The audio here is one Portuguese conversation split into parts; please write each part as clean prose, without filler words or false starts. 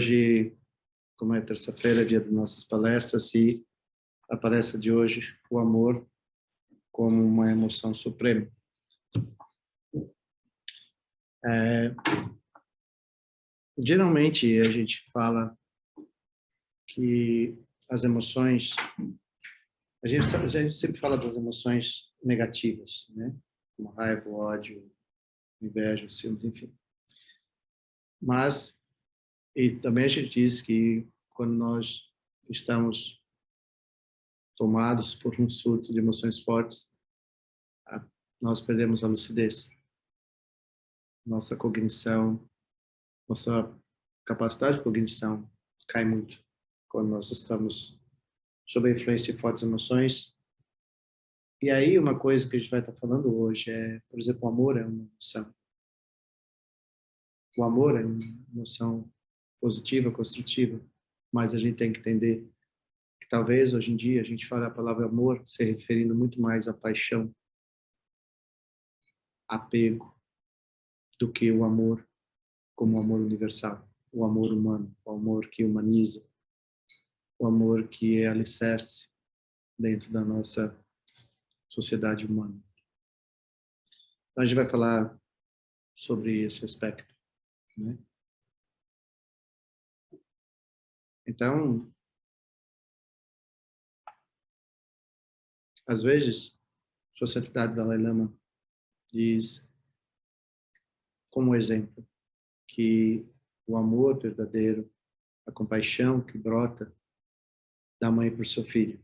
Hoje, como é terça-feira, dia das nossas palestras, e a palestra de hoje, o amor como uma emoção suprema. Geralmente, a gente fala que as emoções... A gente sempre fala das emoções negativas, né? Como raiva, ódio, inveja, ciúmes, enfim. Mas, e também a gente diz que quando nós estamos tomados por um surto de emoções fortes, nós perdemos a lucidez. Nossa cognição, nossa capacidade de cognição cai muito quando nós estamos sob a influência de fortes emoções. E aí, uma coisa que a gente vai estar falando hoje é, por exemplo, o amor é uma emoção. O amor é uma emoção positiva, construtiva, mas a gente tem que entender que talvez hoje em dia a gente fale a palavra amor se referindo muito mais à paixão, apego, do que o amor como o amor universal, o amor humano, o amor que humaniza, o amor que é alicerce dentro da nossa sociedade humana. Então a gente vai falar sobre esse aspecto, né? Então, às vezes, a Sociedade Dalai Lama diz, como exemplo, que o amor verdadeiro, a compaixão que brota da mãe para o seu filho,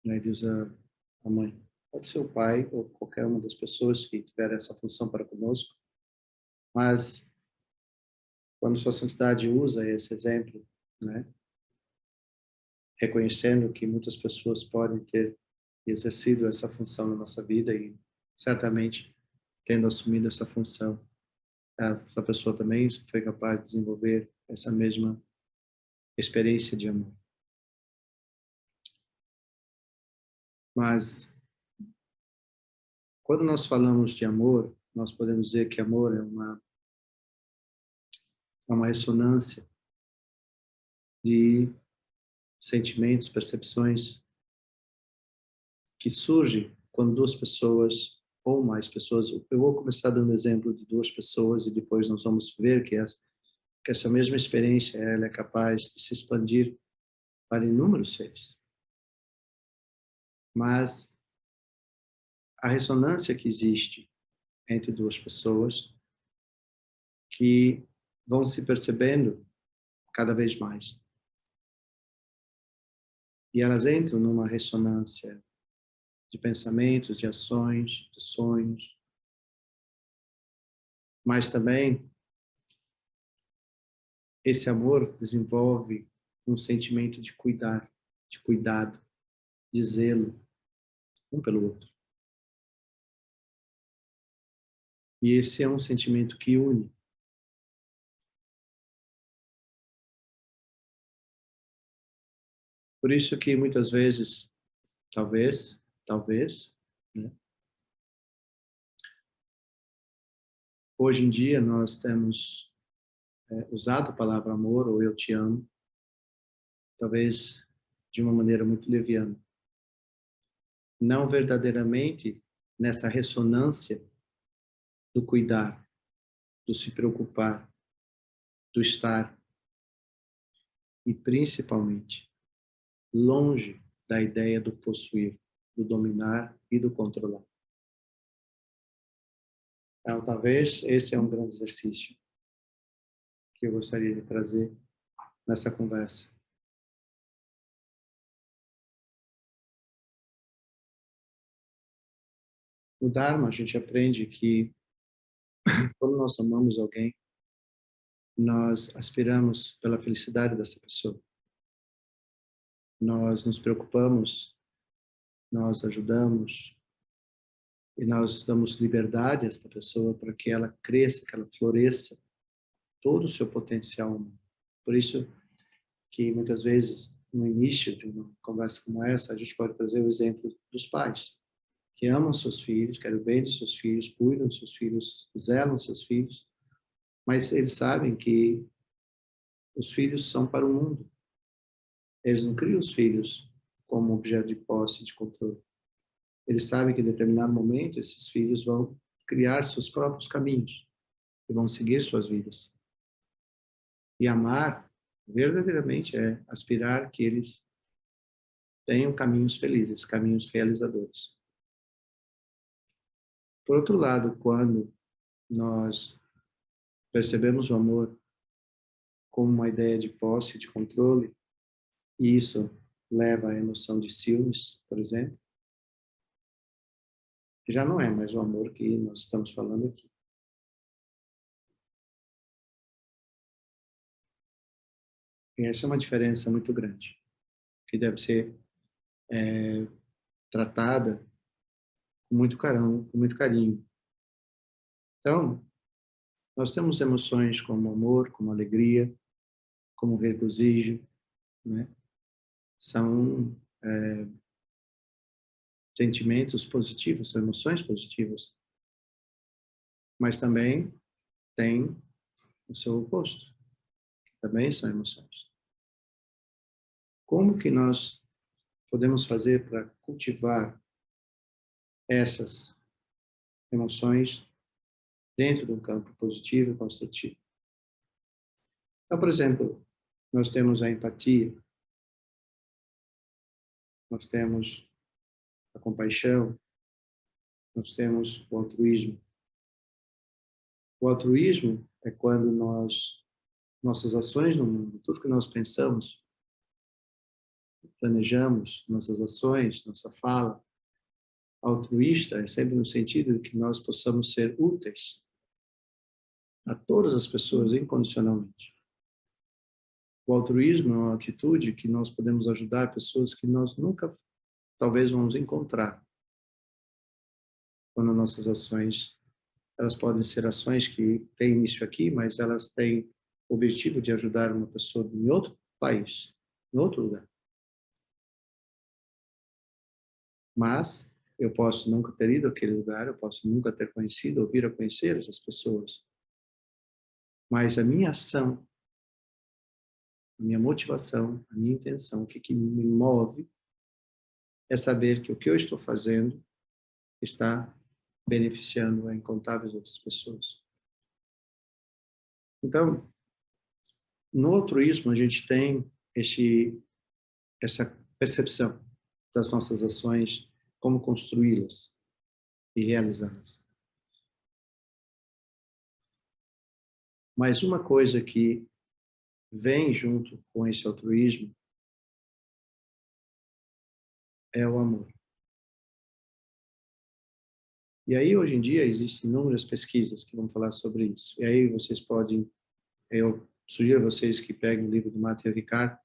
né? Ele usa a mãe. Pode ser o pai ou qualquer uma das pessoas que tiver essa função para conosco, mas quando sua santidade usa esse exemplo, né, reconhecendo que muitas pessoas podem ter exercido essa função na nossa vida e certamente tendo assumido essa função, essa pessoa também foi capaz de desenvolver essa mesma experiência de amor. Mas quando nós falamos de amor, nós podemos dizer que amor é uma ressonância de sentimentos, percepções que surgem quando duas pessoas ou mais pessoas... Eu vou começar dando exemplo de duas pessoas e depois nós vamos ver que essa mesma experiência ela é capaz de se expandir para inúmeros seres. Mas a ressonância que existe entre duas pessoas que vão se percebendo cada vez mais. E elas entram numa ressonância de pensamentos, de ações, de sonhos, mas também esse amor desenvolve um sentimento de cuidar, de cuidado, de zelo, um pelo outro. E esse é um sentimento que une. Por isso que muitas vezes, talvez, né? Hoje em dia nós temos usado a palavra amor ou eu te amo, talvez de uma maneira muito leviana. Não verdadeiramente nessa ressonância do cuidar, do se preocupar, do estar e principalmente longe da ideia do possuir, do dominar e do controlar. Então, talvez esse é um grande exercício que eu gostaria de trazer nessa conversa. No Dharma, a gente aprende que quando nós amamos alguém, nós aspiramos pela felicidade dessa pessoa. Nós nos preocupamos, nós ajudamos e nós damos liberdade a esta pessoa para que ela cresça, que ela floresça todo o seu potencial humano. Por isso que muitas vezes no início de uma conversa como essa, a gente pode trazer o exemplo dos pais, que amam seus filhos, querem o bem de seus filhos, cuidam dos seus filhos, zelam dos seus filhos, mas eles sabem que Os filhos são para o mundo. Eles não criam os filhos como objeto de posse, de controle. Eles sabem que em determinado momento esses filhos vão criar seus próprios caminhos e vão seguir suas vidas. E amar verdadeiramente é aspirar que eles tenham caminhos felizes, caminhos realizadores. Por outro lado, quando nós percebemos o amor como uma ideia de posse, de controle, e isso leva à emoção de ciúmes, por exemplo, já não é mais o amor que nós estamos falando aqui. E essa é uma diferença muito grande, que deve ser tratada com muito carinho. Então, nós temos emoções como amor, como alegria, como regozijo, né? São sentimentos positivos, são emoções positivas, mas também tem o seu oposto, que também são emoções. Como que nós podemos fazer para cultivar essas emoções dentro de um campo positivo e construtivo? Então, por exemplo, nós temos a empatia, nós temos a compaixão, nós temos o altruísmo. O altruísmo é quando nossas ações no mundo, tudo que nós pensamos, planejamos, nossas ações, nossa fala, altruísta é sempre no sentido de que nós possamos ser úteis a todas as pessoas incondicionalmente. O altruísmo é uma atitude que nós podemos ajudar pessoas que nós nunca, talvez, vamos encontrar. Quando nossas ações, elas podem ser ações que têm início aqui, mas elas têm o objetivo de ajudar uma pessoa em outro país, em outro lugar. Mas eu posso nunca ter ido àquele lugar, eu posso nunca ter conhecido ou vir a conhecer essas pessoas. Mas a minha ação, a minha motivação, a minha intenção, o que me move é saber que o que eu estou fazendo está beneficiando a incontáveis outras pessoas. Então, no altruísmo, a gente tem essa percepção das nossas ações, como construí-las e realizá-las. Mas uma coisa que vem junto com esse altruísmo é o amor. E aí, hoje em dia, existem inúmeras pesquisas que vão falar sobre isso. E aí vocês podem, eu sugiro a vocês que peguem o livro do Matthew Ricard,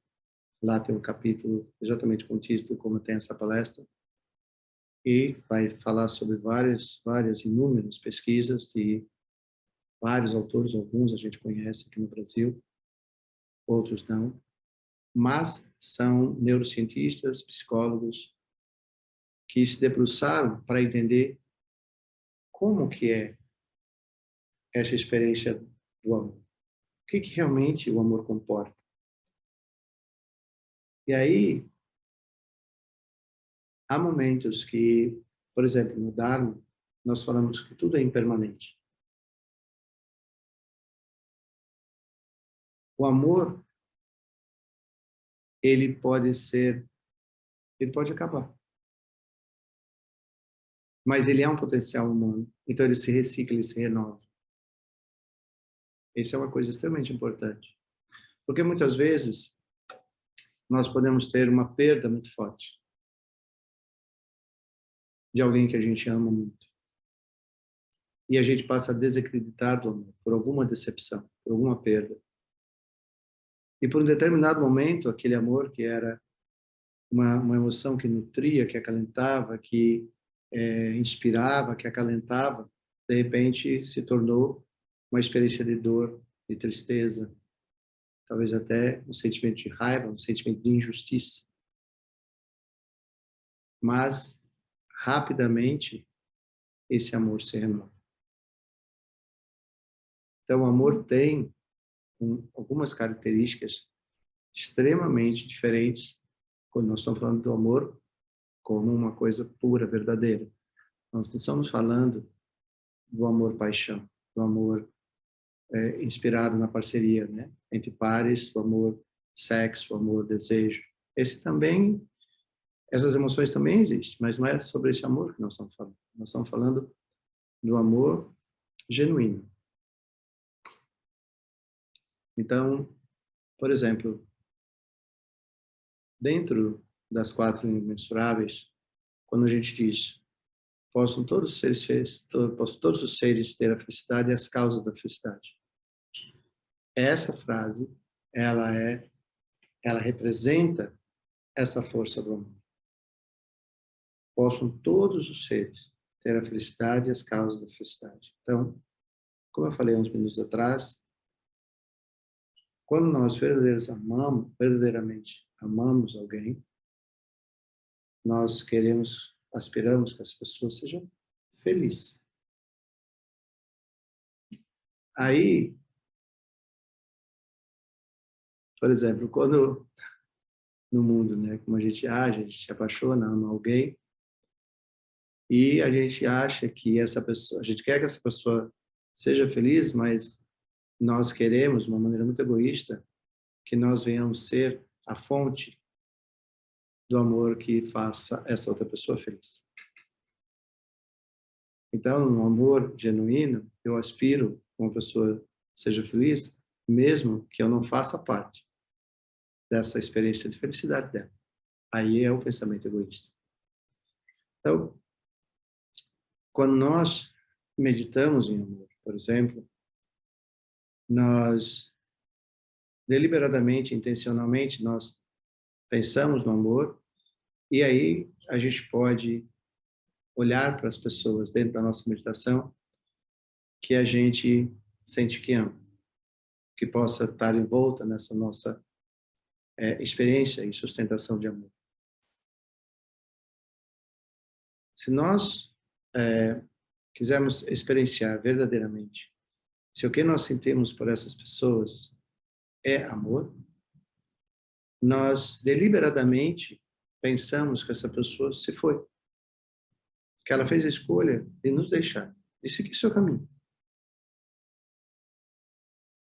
lá tem um capítulo exatamente com o título como tem essa palestra, e vai falar sobre várias inúmeras pesquisas de vários autores, alguns a gente conhece aqui no Brasil, outros não, mas são neurocientistas, psicólogos, que se debruçaram para entender como que é essa experiência do amor. O que realmente o amor comporta? E aí, há momentos que, por exemplo, no Dharma, nós falamos que tudo é impermanente. O amor, ele pode acabar. Mas ele é um potencial humano. Então ele se recicla, ele se renova. Isso é uma coisa extremamente importante. Porque muitas vezes nós podemos ter uma perda muito forte de alguém que a gente ama muito. E a gente passa a desacreditar do amor por alguma decepção, por alguma perda. E por um determinado momento, aquele amor que era uma emoção que nutria, que acalentava, que inspirava, que acalentava, de repente se tornou uma experiência de dor, de tristeza, talvez até um sentimento de raiva, um sentimento de injustiça. Mas, rapidamente, esse amor se renova. Então, o amor tem com algumas características extremamente diferentes quando nós estamos falando do amor como uma coisa pura, verdadeira. Nós não estamos falando do amor-paixão, do amor inspirado na parceria, né? Entre pares, o amor sexo, o amor desejo. Esse também, essas emoções também existem, mas não é sobre esse amor que nós estamos falando. Nós estamos falando do amor genuíno. Então, por exemplo, dentro das 4 imensuráveis, quando a gente diz possam todos os seres ter a felicidade e as causas da felicidade. Essa frase, ela representa essa força do amor. Possam todos os seres ter a felicidade e as causas da felicidade. Então, como eu falei uns minutos atrás, quando nós verdadeiramente amamos alguém, nós aspiramos que as pessoas sejam felizes. Aí, por exemplo, quando no mundo, né, como a gente age, a gente se apaixona, ama alguém, e a gente acha que essa pessoa, a gente quer que essa pessoa seja feliz, mas nós queremos, de uma maneira muito egoísta, que nós venhamos ser a fonte do amor que faça essa outra pessoa feliz. Então, no amor genuíno, eu aspiro que uma pessoa seja feliz, mesmo que eu não faça parte dessa experiência de felicidade dela. Aí é o pensamento egoísta. Então, quando nós meditamos em amor, por exemplo, nós deliberadamente, intencionalmente, nós pensamos no amor e aí a gente pode olhar para as pessoas dentro da nossa meditação que a gente sente que ama, que possa estar envolta nessa nossa experiência e sustentação de amor. Se nós quisermos experienciar verdadeiramente se o que nós sentimos por essas pessoas é amor, nós deliberadamente pensamos que essa pessoa se foi, que ela fez a escolha de nos deixar, de seguir seu caminho.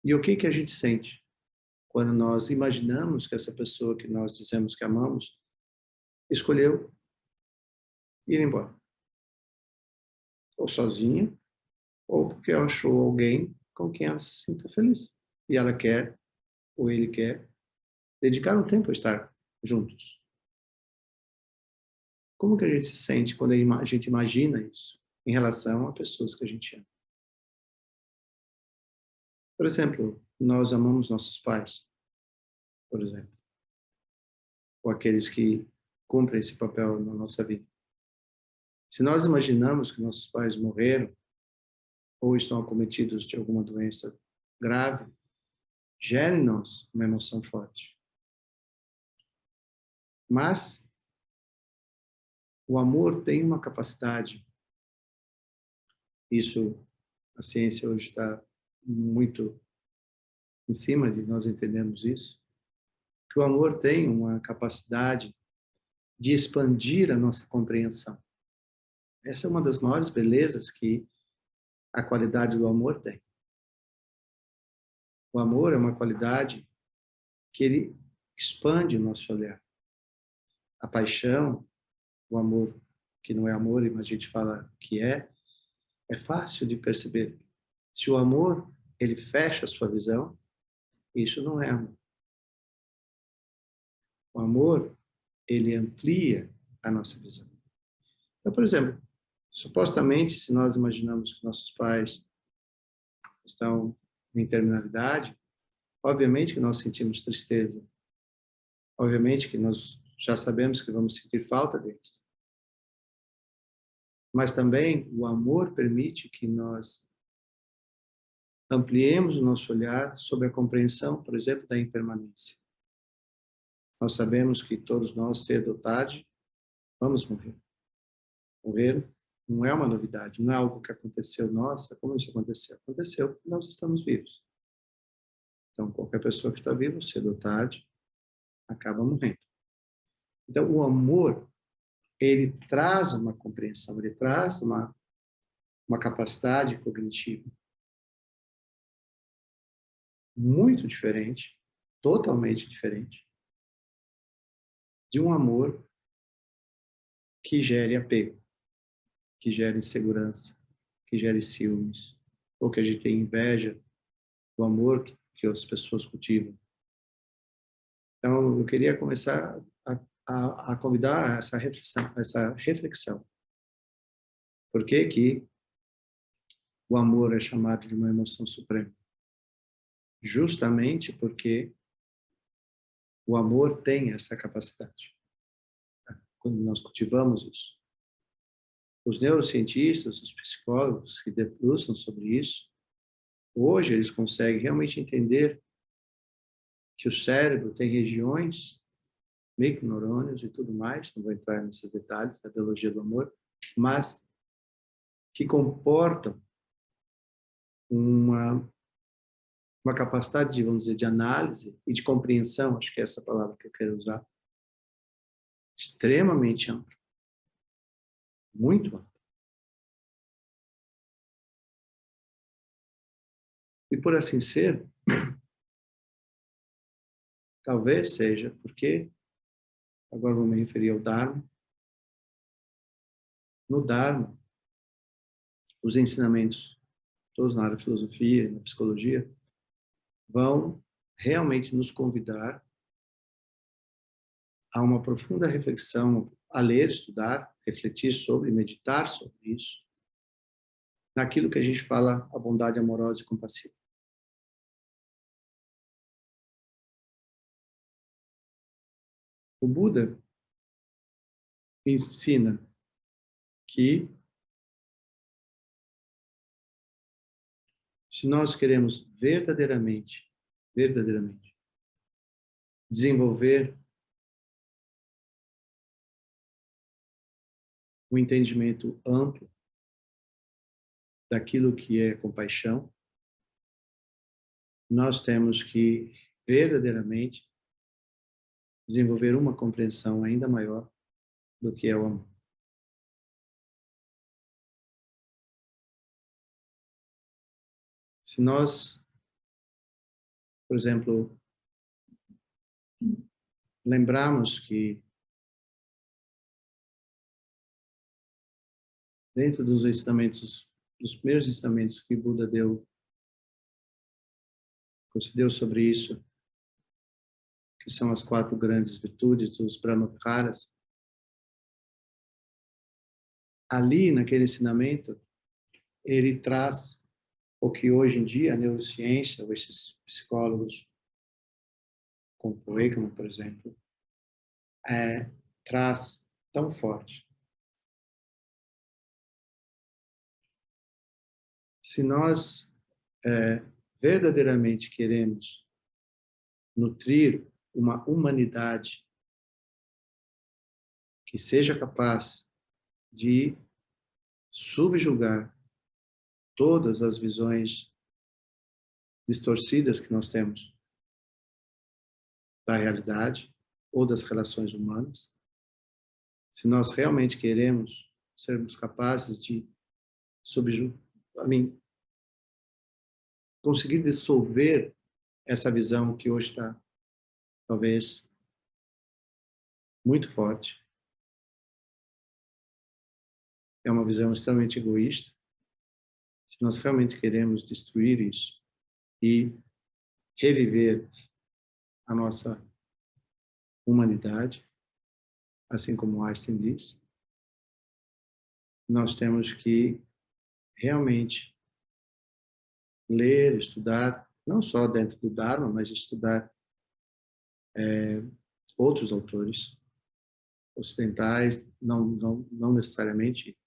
E o que a gente sente quando nós imaginamos que essa pessoa que nós dizemos que amamos escolheu ir embora? Ou sozinha, ou porque ela achou alguém com quem ela se sinta feliz. E ela quer, ou ele quer, dedicar um tempo a estar juntos. Como que a gente se sente quando a gente imagina isso em relação a pessoas que a gente ama? Por exemplo, nós amamos nossos pais, por exemplo, ou aqueles que cumprem esse papel na nossa vida. Se nós imaginamos que nossos pais morreram ou estão acometidos de alguma doença grave, gera em nós uma emoção forte. Mas o amor tem uma capacidade, isso a ciência hoje está muito em cima de nós entendermos isso, que o amor tem uma capacidade de expandir a nossa compreensão. Essa é uma das maiores belezas que a qualidade do amor tem. O amor é uma qualidade que ele expande o nosso olhar. A paixão, o amor que não é amor, mas a gente fala que é fácil de perceber. Se o amor, ele fecha a sua visão, isso não é amor. O amor, ele amplia a nossa visão. Então, por exemplo, supostamente, se nós imaginamos que nossos pais estão em terminalidade, obviamente que nós sentimos tristeza. Obviamente que nós já sabemos que vamos sentir falta deles. Mas também o amor permite que nós ampliemos o nosso olhar sobre a compreensão, por exemplo, da impermanência. Nós sabemos que todos nós, cedo ou tarde, vamos morrer. Morrer não é uma novidade, não é algo que aconteceu. Nossa, como isso aconteceu? Aconteceu, nós estamos vivos. Então, qualquer pessoa que está viva, cedo ou tarde, acaba morrendo. Então, o amor, ele traz uma compreensão, ele traz uma capacidade cognitiva muito diferente, totalmente diferente, de um amor que gere apego, que gere insegurança, que gere ciúmes, ou que a gente tem inveja do amor que as pessoas cultivam. Então, eu queria começar a convidar essa reflexão. Por que que o amor é chamado de uma emoção suprema? Justamente porque o amor tem essa capacidade. Quando nós cultivamos isso. Os neurocientistas, os psicólogos que debruçam sobre isso, hoje eles conseguem realmente entender que o cérebro tem regiões, microneurônios e tudo mais, não vou entrar nesses detalhes da biologia do amor, mas que comportam uma capacidade de, vamos dizer, de análise e de compreensão, acho que é essa palavra que eu quero usar, extremamente ampla, muito ampla. E por assim ser, talvez seja porque, agora vou me referir ao Dharma, no Dharma, os ensinamentos, todos na área de filosofia e na psicologia, vão realmente nos convidar a uma profunda reflexão, a ler, estudar, refletir sobre, meditar sobre isso, naquilo que a gente fala a bondade amorosa e compassiva. O Buda ensina que se nós queremos verdadeiramente desenvolver um entendimento amplo daquilo que é compaixão, nós temos que verdadeiramente desenvolver uma compreensão ainda maior do que é o amor. Se nós, por exemplo, lembrarmos que dentro dos ensinamentos, dos primeiros ensinamentos que Buda concedeu sobre isso, que são as 4 grandes virtudes dos Brahmaviharas, ali naquele ensinamento, ele traz o que hoje em dia a neurociência, ou esses psicólogos, como o Ekman, por exemplo, traz tão forte. Se nós verdadeiramente queremos nutrir uma humanidade que seja capaz de subjugar todas as visões distorcidas que nós temos da realidade ou das relações humanas, se nós realmente queremos sermos capazes de conseguir dissolver essa visão que hoje está, talvez, muito forte. É uma visão extremamente egoísta. Se nós realmente queremos destruir isso e reviver a nossa humanidade, assim como Einstein diz, nós temos que realmente ler, estudar, não só dentro do Dharma, mas estudar outros autores ocidentais, não necessariamente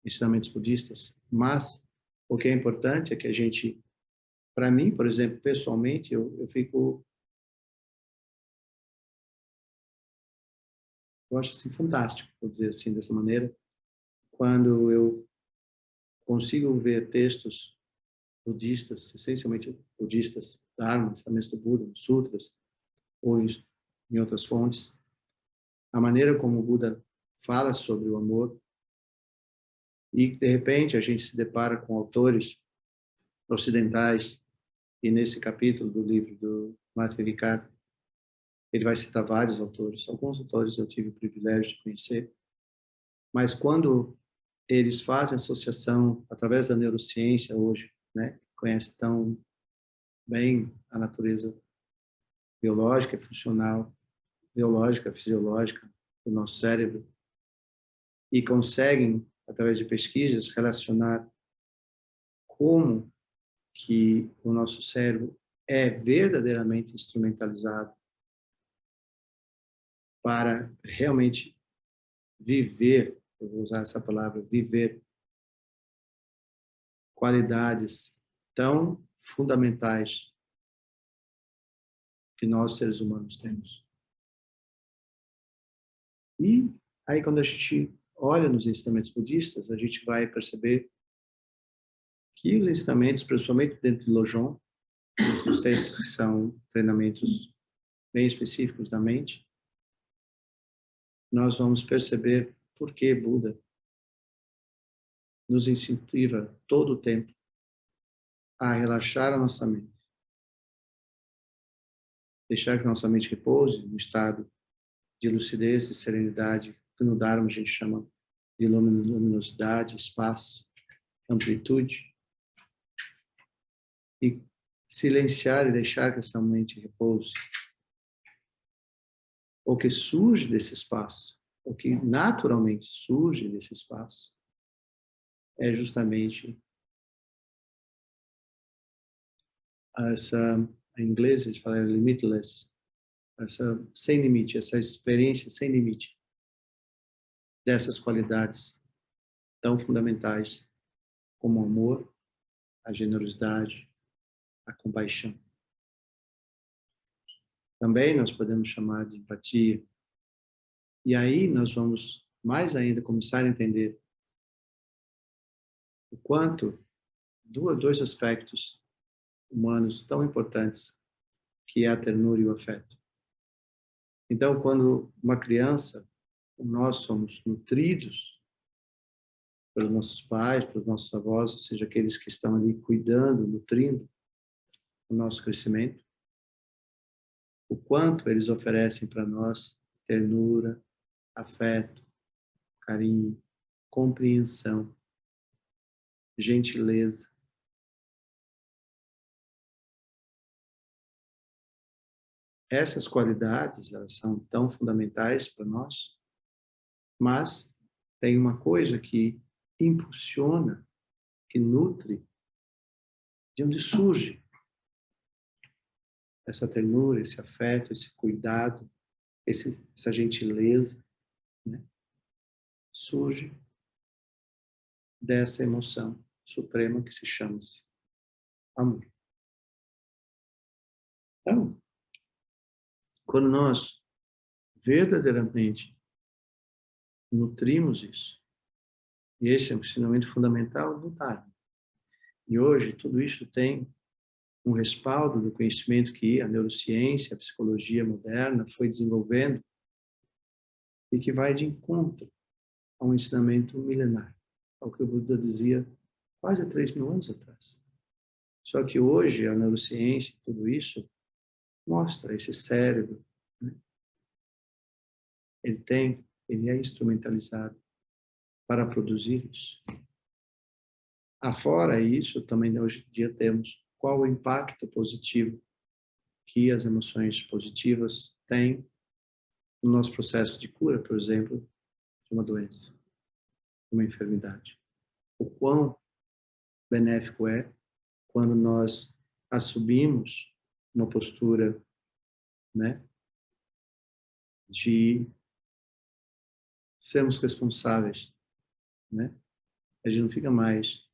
ensinamentos budistas, mas o que é importante é que a gente, para mim, por exemplo, pessoalmente, eu acho assim fantástico, vou dizer assim, dessa maneira, quando eu consigo ver textos budistas, essencialmente budistas, Dharma, ensinamentos do Buda, nos sutras, ou em outras fontes, a maneira como o Buda fala sobre o amor, e de repente a gente se depara com autores ocidentais, e nesse capítulo do livro do Matthew Ricard, ele vai citar vários autores, alguns autores eu tive o privilégio de conhecer, mas quando eles fazem associação através da neurociência hoje, né, conhece tão bem a natureza biológica e funcional, biológica, fisiológica do nosso cérebro, e conseguem, através de pesquisas, relacionar como que o nosso cérebro é verdadeiramente instrumentalizado para realmente viver, eu vou usar essa palavra, viver qualidades tão fundamentais que nós, seres humanos, temos. E aí, quando a gente olha nos ensinamentos budistas, a gente vai perceber que os ensinamentos, principalmente dentro de Lojong, os textos que são treinamentos bem específicos da mente, nós vamos perceber por que Buda nos incentiva todo o tempo a relaxar a nossa mente, deixar que nossa mente repouse no estado de lucidez e serenidade, que no Dharma a gente chama de luminosidade, espaço, amplitude, e silenciar e deixar que essa mente repouse. O que surge desse espaço, o que naturalmente surge desse espaço, é justamente essa, em inglês a gente fala limitless, essa sem limite, essa experiência sem limite dessas qualidades tão fundamentais como o amor, a generosidade, a compaixão. Também nós podemos chamar de empatia. E aí nós vamos mais ainda começar a entender o quanto dois aspectos humanos tão importantes, que é a ternura e o afeto. Então, quando uma criança, nós somos nutridos pelos nossos pais, pelos nossos avós, ou seja, aqueles que estão ali cuidando, nutrindo o nosso crescimento, o quanto eles oferecem para nós ternura, afeto, carinho, compreensão, gentileza. Essas qualidades, elas são tão fundamentais para nós, mas tem uma coisa que impulsiona, que nutre, de onde surge essa ternura, esse afeto, esse cuidado, essa gentileza, né? Surge dessa emoção suprema que se chama-se amor. Então, quando nós verdadeiramente nutrimos isso, e esse é um ensinamento fundamental do Dharma, e hoje tudo isso tem um respaldo do conhecimento que a neurociência, a psicologia moderna foi desenvolvendo e que vai de encontro a um ensinamento milenar, ao que o Buda dizia quase 3.000 anos atrás. Só que hoje a neurociência, tudo isso, mostra esse cérebro, né? Ele é instrumentalizado para produzir isso. Afora isso, também hoje em dia temos qual o impacto positivo que as emoções positivas têm no nosso processo de cura, por exemplo, de uma doença, de uma enfermidade. O quão benéfico é quando nós assumimos uma postura, né, de sermos responsáveis, né? A gente não fica mais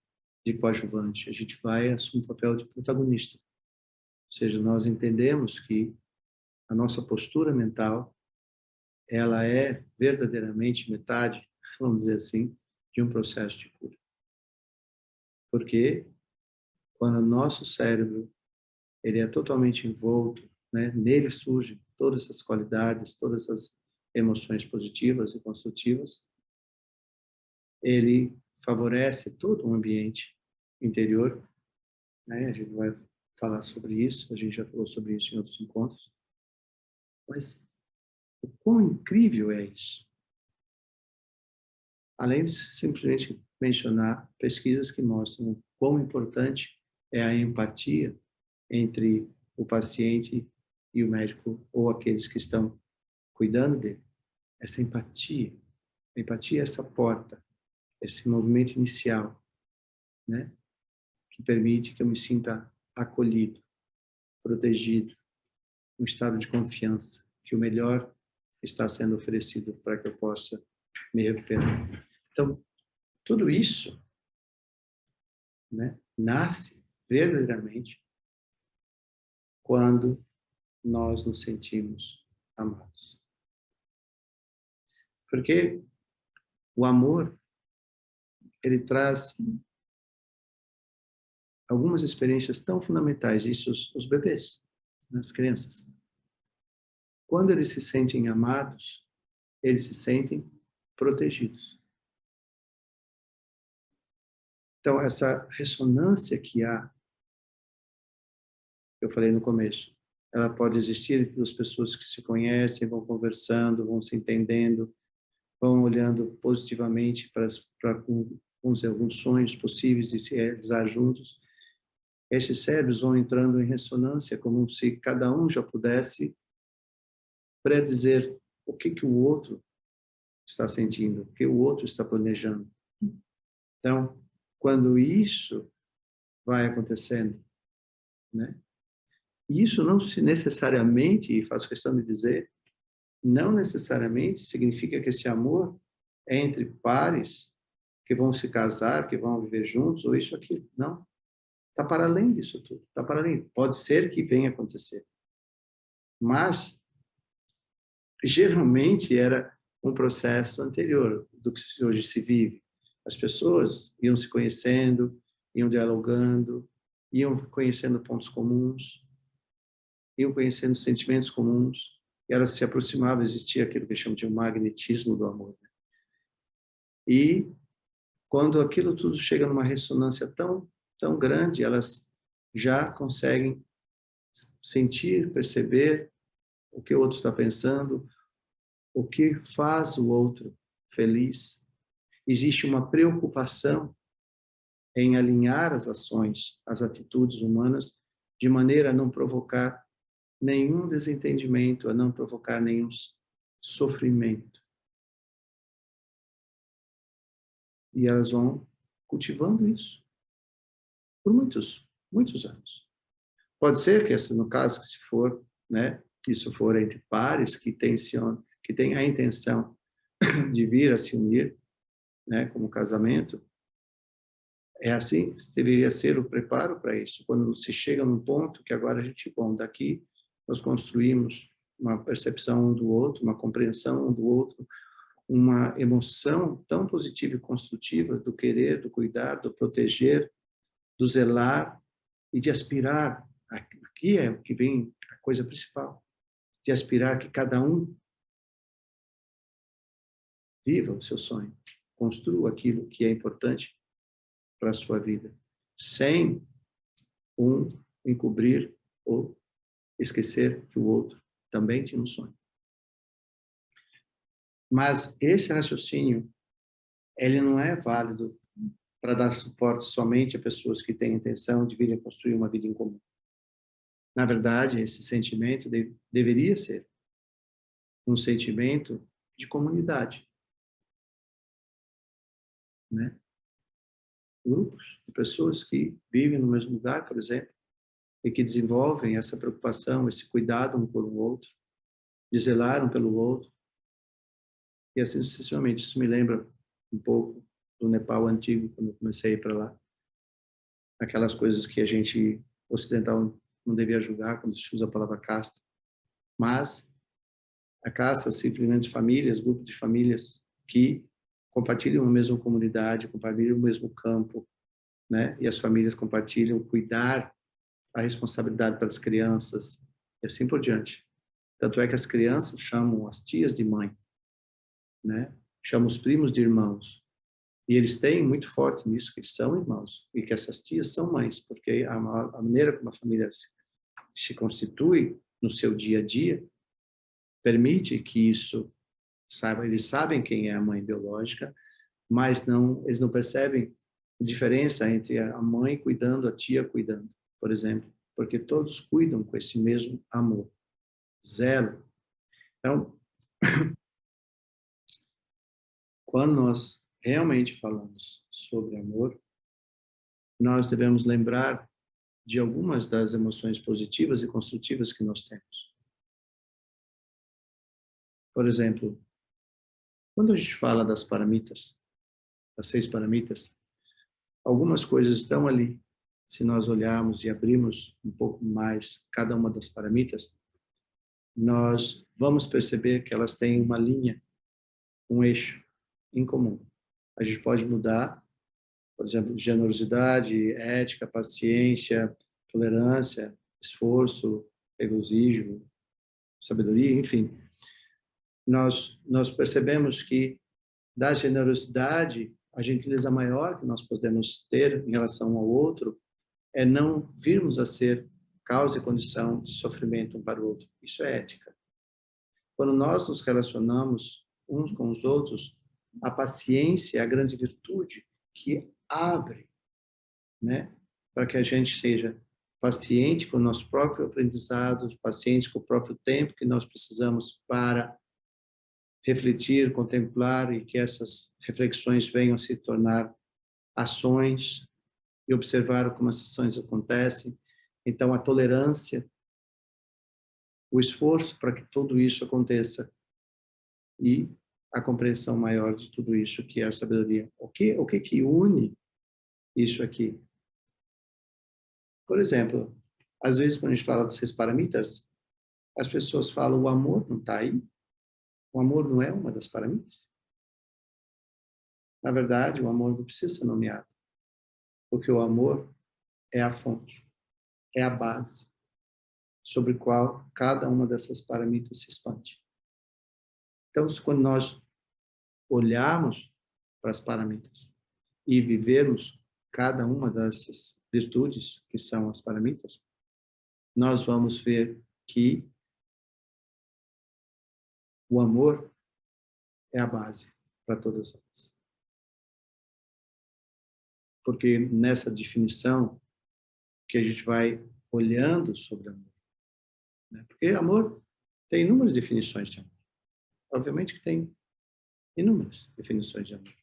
de coadjuvante, a gente vai assumir o papel de protagonista. Ou seja, nós entendemos que a nossa postura mental, ela é verdadeiramente metade, vamos dizer assim, de um processo de cura. Porque quando o nosso cérebro ele é totalmente envolto, né? Nele surgem todas essas qualidades, todas as emoções positivas e construtivas. Ele favorece todo um ambiente interior, né? A gente vai falar sobre isso, a gente já falou sobre isso em outros encontros. Mas o quão incrível é isso? Além de simplesmente mencionar pesquisas que mostram o quão importante é a empatia entre o paciente e o médico ou aqueles que estão cuidando dele. Essa empatia. A empatia é essa porta, esse movimento inicial, né? Que permite que eu me sinta acolhido, protegido, um estado de confiança, que o melhor está sendo oferecido para que eu possa me recuperar. Então, tudo isso, né, nasce verdadeiramente quando nós nos sentimos amados. Porque o amor, ele traz algumas experiências tão fundamentais, isso os bebês, as crianças. Quando eles se sentem amados, eles se sentem protegidos. Então, essa ressonância que há, eu falei no começo, ela pode existir entre as pessoas que se conhecem, vão conversando, vão se entendendo, vão olhando positivamente para alguns sonhos possíveis de se realizar juntos. Esses cérebros vão entrando em ressonância, como se cada um já pudesse predizer o que o outro está sentindo, o que o outro está planejando. Então, quando isso vai acontecendo, né? E isso não se necessariamente, e faço questão de dizer, não necessariamente significa que esse amor é entre pares que vão se casar, que vão viver juntos, ou isso, aquilo. Não. Está para além disso tudo. Está para além. Pode ser que venha acontecer. Mas, geralmente, era um processo anterior do que hoje se vive. As pessoas iam se conhecendo, iam dialogando, iam conhecendo pontos comuns, iam conhecendo sentimentos comuns, e elas se aproximavam, existia aquilo que chamam de um magnetismo do amor. E quando aquilo tudo chega numa ressonância tão grande, elas já conseguem sentir, perceber o que o outro está pensando, o que faz o outro feliz. Existe uma preocupação em alinhar as ações, as atitudes humanas, de maneira a não provocar nenhum desentendimento, a não provocar nenhum sofrimento. E elas vão cultivando isso por muitos anos. Pode ser que, no caso, que se for, né, isso for entre pares que tem a intenção de vir a se unir, né, como casamento, é assim, deveria ser o preparo para isso. Quando se chega num ponto que agora a gente, bom, daqui nós construímos uma percepção um do outro, uma compreensão um do outro, uma emoção tão positiva e construtiva do querer, do cuidar, do proteger, do zelar e de aspirar. Aqui é o que vem a coisa principal, de aspirar que cada um viva o seu sonho, construa aquilo que é importante para a sua vida, sem um encobrir ou esquecer que o outro também tinha um sonho. Mas esse raciocínio, ele não é válido para dar suporte somente a pessoas que têm intenção de vir a construir uma vida em comum. Na verdade, esse sentimento deveria ser um sentimento de comunidade, né? Grupos de pessoas que vivem no mesmo lugar, por exemplo, e que desenvolvem essa preocupação, esse cuidado um pelo outro, de zelar um pelo outro, e assim sucessivamente. Isso me lembra um pouco do Nepal antigo, quando eu comecei a ir para lá. Aquelas coisas que a gente ocidental não devia julgar quando se usa a palavra casta. Mas a casta simplesmente famílias, grupos de famílias que compartilham a mesma comunidade, compartilham o mesmo campo, né? E as famílias compartilham cuidar a responsabilidade pelas crianças, e assim por diante. Tanto é que as crianças chamam as tias de mãe, né? Chamam os primos de irmãos. E eles têm muito forte nisso, que eles são irmãos, e que essas tias são mães, porque a maneira como a família se constitui no seu dia a dia permite que isso, saiba, eles sabem quem é a mãe biológica, mas eles não percebem a diferença entre a mãe cuidando, a tia cuidando, por exemplo, porque todos cuidam com esse mesmo amor, zelo. Então, quando nós realmente falamos sobre amor, nós devemos lembrar de algumas das emoções positivas e construtivas que nós temos. Por exemplo, quando a gente fala das paramitas, das 6 paramitas, algumas coisas estão ali. Se nós olharmos e abrirmos um pouco mais cada uma das paramitas, nós vamos perceber que elas têm uma linha, um eixo em comum. A gente pode mudar, por exemplo, generosidade, ética, paciência, tolerância, esforço, regozijo, sabedoria, enfim. Nós percebemos que da generosidade, a gentileza maior que nós podemos ter em relação ao outro é não virmos a ser causa e condição de sofrimento um para o outro. Isso é ética. Quando nós nos relacionamos uns com os outros, a paciência é a grande virtude que abre, né, para que a gente seja paciente com o nosso próprio aprendizado, paciente com o próprio tempo que nós precisamos para refletir, contemplar e que essas reflexões venham a se tornar ações e observar como essas ações acontecem. Então, a tolerância, o esforço para que tudo isso aconteça e a compreensão maior de tudo isso, que é a sabedoria. O que une isso aqui? Por exemplo, às vezes, quando a gente fala das 6 paramitas, as pessoas falam, o amor não está aí? O amor não é uma das paramitas? Na verdade, o amor não precisa ser nomeado, porque o amor é a fonte, é a base sobre a qual cada uma dessas paramitas se expande. Então, quando nós olharmos para as paramitas e vivermos cada uma dessas virtudes que são as paramitas, nós vamos ver que o amor é a base para todas elas. Porque nessa definição que a gente vai olhando sobre amor, né? Porque amor tem inúmeras definições de amor. Obviamente que tem inúmeras definições de amor.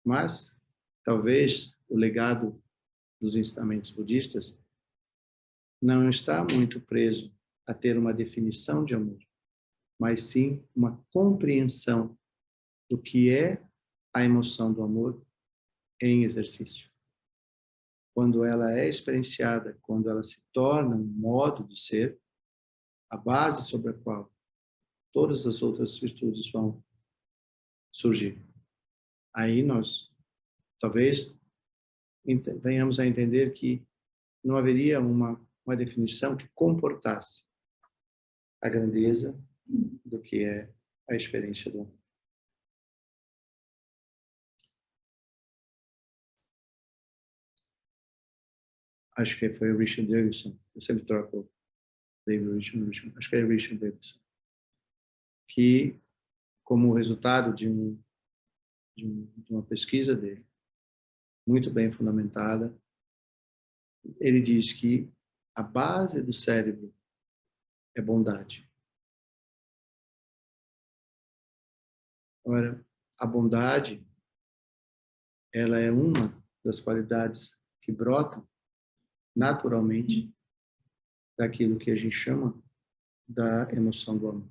Mas, talvez, o legado dos ensinamentos budistas não está muito preso a ter uma definição de amor, mas sim uma compreensão do que é a emoção do amor em exercício. Quando ela é experienciada, quando ela se torna um modo de ser, a base sobre a qual todas as outras virtudes vão surgir. Aí nós, talvez, venhamos a entender que não haveria uma definição que comportasse a grandeza do que é a experiência do amor. Acho que foi o Richard Davidson, eu sempre troco David Richard, acho que é Richard Davidson, que, como resultado de uma pesquisa dele, muito bem fundamentada, ele diz que a base do cérebro é bondade. Agora, a bondade, ela é uma das qualidades que brotam naturalmente daquilo que a gente chama da emoção do amor.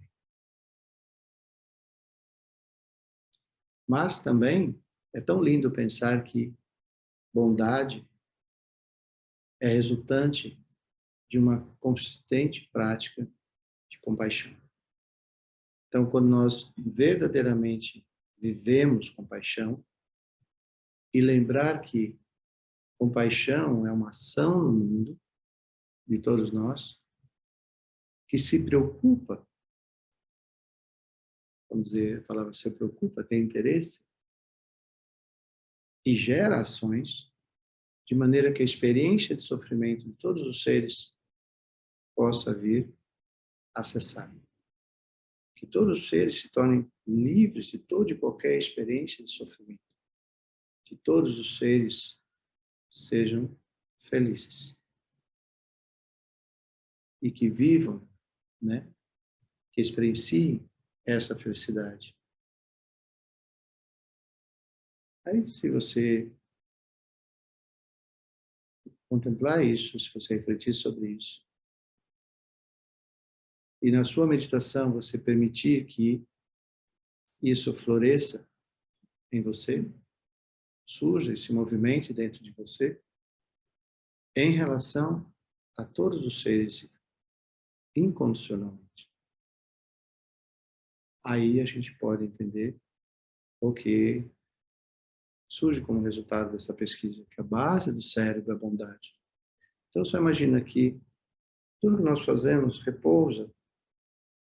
Mas também é tão lindo pensar que bondade é resultante de uma consistente prática de compaixão. Então, quando nós verdadeiramente vivemos compaixão e lembrar que compaixão é uma ação no mundo, de todos nós, que se preocupa, vamos dizer, a palavra se preocupa, tem interesse, e gera ações, de maneira que a experiência de sofrimento de todos os seres possa vir a cessar. Que todos os seres se tornem livres de toda e qualquer experiência de sofrimento. Que todos os seres sejam felizes. E que vivam, né? Que experienciem essa felicidade. Aí, se você contemplar isso, se você refletir sobre isso, e na sua meditação você permitir que isso floresça em você, surja esse movimento dentro de você, em relação a todos os seres, incondicionalmente. Aí a gente pode entender o que surge como resultado dessa pesquisa, que a base do cérebro é a bondade. Então, só imagina que tudo que nós fazemos repousa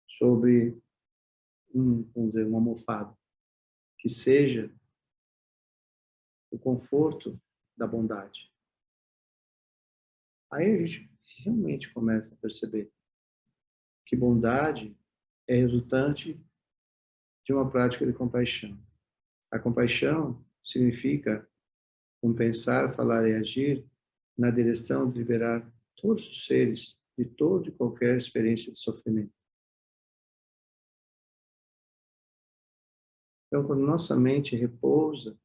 sobre, vamos dizer, uma almofada, que seja o conforto da bondade. Aí a gente realmente começa a perceber que bondade é resultante de uma prática de compaixão. A compaixão significa um pensar, falar e agir na direção de liberar todos os seres de toda e qualquer experiência de sofrimento. Então, quando nossa mente repousa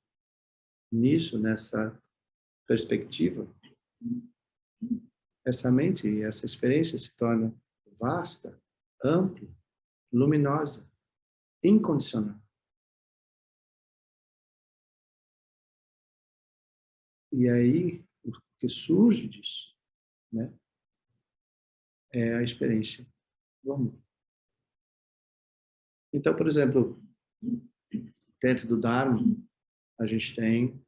nisso, nessa perspectiva, essa mente e essa experiência se torna vasta, ampla, luminosa, incondicional. E aí, o que surge disso, né, é a experiência do amor. Então, por exemplo, dentro do Dharma, a gente tem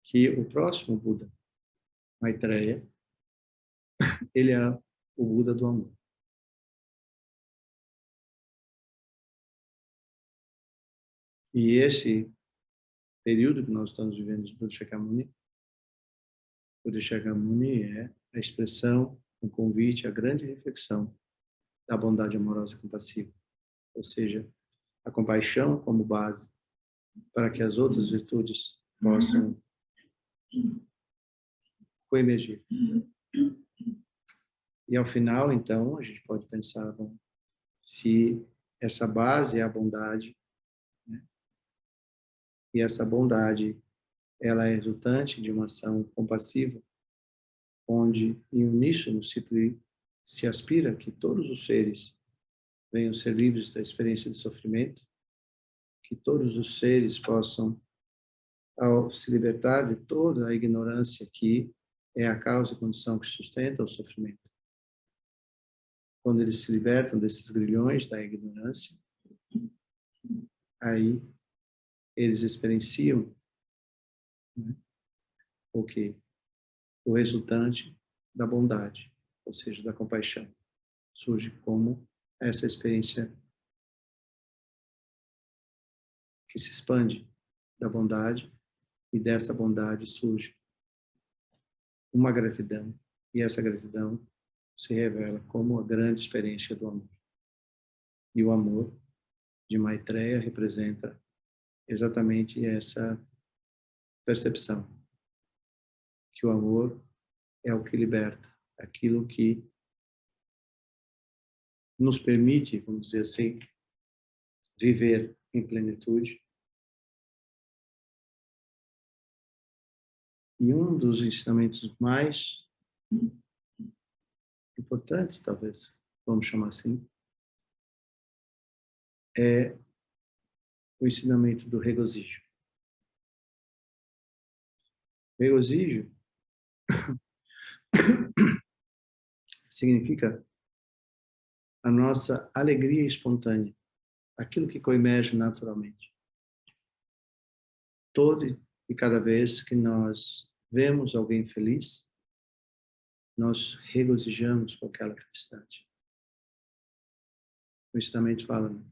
que o próximo Buda, Maitreya, ele é o Buda do amor. E esse período que nós estamos vivendo de Buddha Shakyamuni é a expressão, um convite à grande reflexão da bondade amorosa e compassiva. Ou seja, a compaixão como base para que as outras virtudes possam coemergir. E ao final, então, a gente pode pensar, bom, se essa base é a bondade, né, e essa bondade ela é resultante de uma ação compassiva, onde em uníssono se aspira que todos os seres venham ser livres da experiência de sofrimento, que todos os seres possam, ao se libertar de toda a ignorância que é a causa e condição que sustenta o sofrimento. Quando eles se libertam desses grilhões da ignorância, aí eles experienciam, né, o quê? O resultante da bondade, ou seja, da compaixão. Surge como essa experiência que se expande da bondade, e dessa bondade surge uma gratidão, e essa gratidão se revela como a grande experiência do amor. E o amor de Maitreya representa exatamente essa percepção, que o amor é o que liberta, aquilo que nos permite, vamos dizer assim, viver em plenitude. E um dos ensinamentos mais importantes, talvez, vamos chamar assim, é o ensinamento do regozijo. Regozijo significa a nossa alegria espontânea, aquilo que coemerge naturalmente. Todo e cada vez que nós vemos alguém feliz, nós regozijamos com aquela felicidade. O ensinamento fala, né,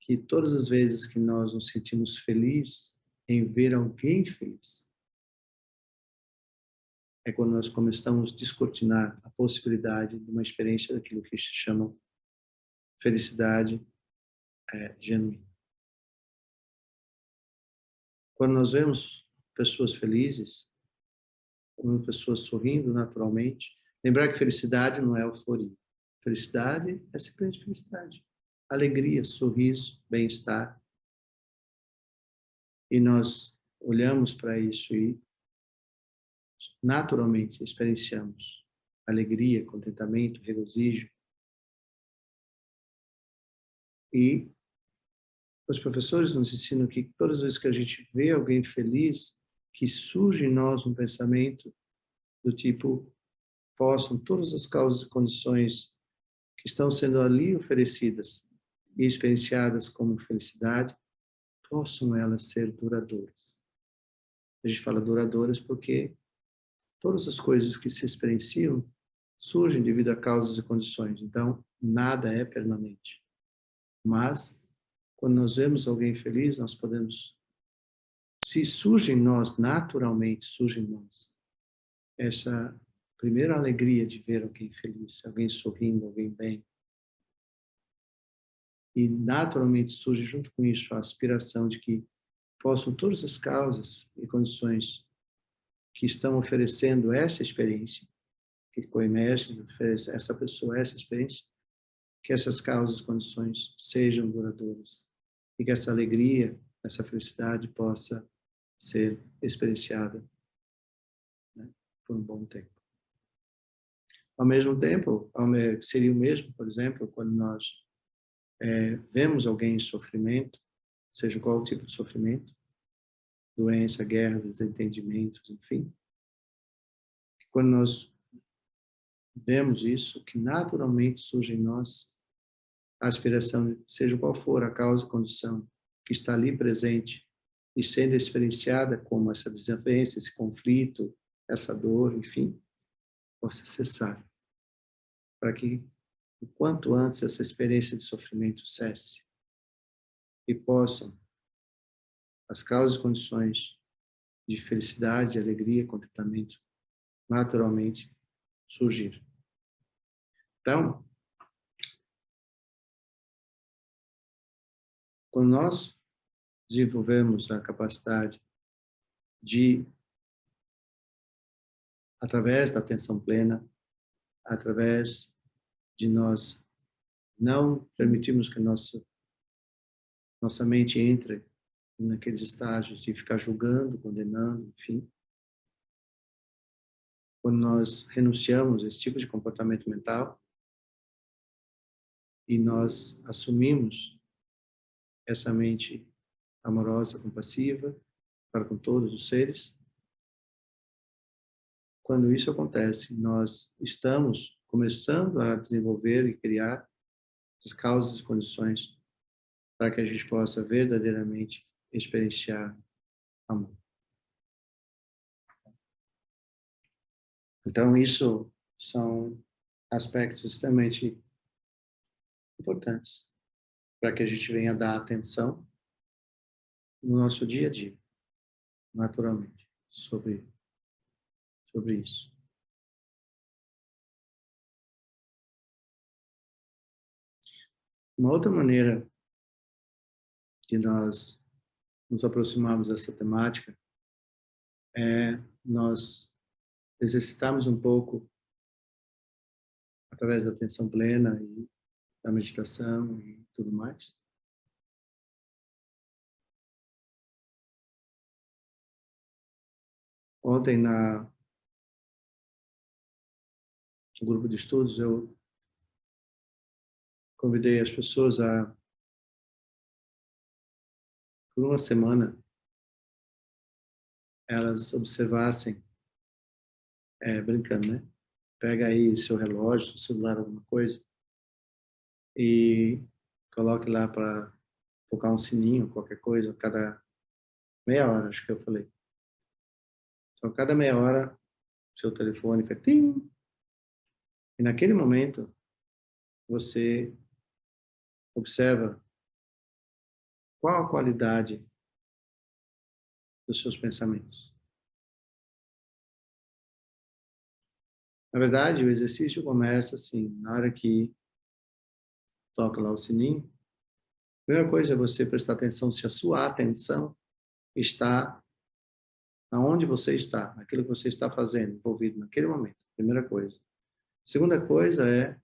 que todas as vezes que nós nos sentimos felizes em ver alguém feliz, é quando nós começamos a descortinar a possibilidade de uma experiência daquilo que se chama felicidade genuína. Quando nós vemos pessoas felizes, como pessoas sorrindo naturalmente, lembrar que felicidade não é euforia. Felicidade é simplesmente felicidade. Alegria, sorriso, bem-estar. E nós olhamos para isso e naturalmente experienciamos alegria, contentamento, regozijo. E os professores nos ensinam que todas as vezes que a gente vê alguém feliz, que surge em nós um pensamento do tipo, possam todas as causas e condições que estão sendo ali oferecidas e experienciadas como felicidade, possam elas ser duradouras. A gente fala duradouras porque todas as coisas que se experienciam surgem devido a causas e condições. Então, nada é permanente. Mas, quando nós vemos alguém feliz, nós podemos, se surge em nós, naturalmente surge em nós, essa primeira alegria de ver alguém feliz, alguém sorrindo, alguém bem. E naturalmente surge junto com isso a aspiração de que possam todas as causas e condições que estão oferecendo essa experiência, que coemergem, oferece essa pessoa essa experiência, que essas causas e condições sejam duradouras e que essa alegria, essa felicidade possa ser experienciada, né, por um bom tempo. Ao mesmo tempo, seria o mesmo, por exemplo, quando nós vemos alguém em sofrimento, seja qual o tipo de sofrimento, doença, guerras, desentendimentos, enfim. Quando nós vemos isso, que naturalmente surge em nós a aspiração, seja qual for a causa e condição que está ali presente e sendo experienciada como essa desavença, esse conflito, essa dor, enfim, possa cessar. Para que, o quanto antes, essa experiência de sofrimento cesse e possam as causas e condições de felicidade, alegria, contentamento, naturalmente surgir. Então, quando nós desenvolvemos a capacidade de, através da atenção plena, através de nós não permitirmos que nossa mente entre naqueles estágios de ficar julgando, condenando, enfim. Quando nós renunciamos a esse tipo de comportamento mental e nós assumimos essa mente amorosa, compassiva, para com todos os seres, quando isso acontece, nós estamos começando a desenvolver e criar as causas e condições para que a gente possa verdadeiramente experienciar amor. Então, isso são aspectos extremamente importantes para que a gente venha dar atenção no nosso dia a dia, naturalmente, sobre isso. Uma outra maneira que nós nos aproximarmos dessa temática é nós exercitarmos um pouco através da atenção plena e da meditação e tudo mais. Ontem, no grupo de estudos, eu convidei as pessoas a, por uma semana, elas observassem, brincando, né? Pega aí seu relógio, seu celular, alguma coisa, e coloque lá para tocar um sininho, qualquer coisa, cada meia hora, acho que eu falei. Então, cada meia hora, seu telefone faz tim, E naquele momento, você observa qual a qualidade dos seus pensamentos. Na verdade, o exercício começa assim, na hora que toca lá o sininho, a primeira coisa é você prestar atenção se a sua atenção está aonde você está, naquilo que você está fazendo, envolvido naquele momento. Primeira coisa. Segunda coisa é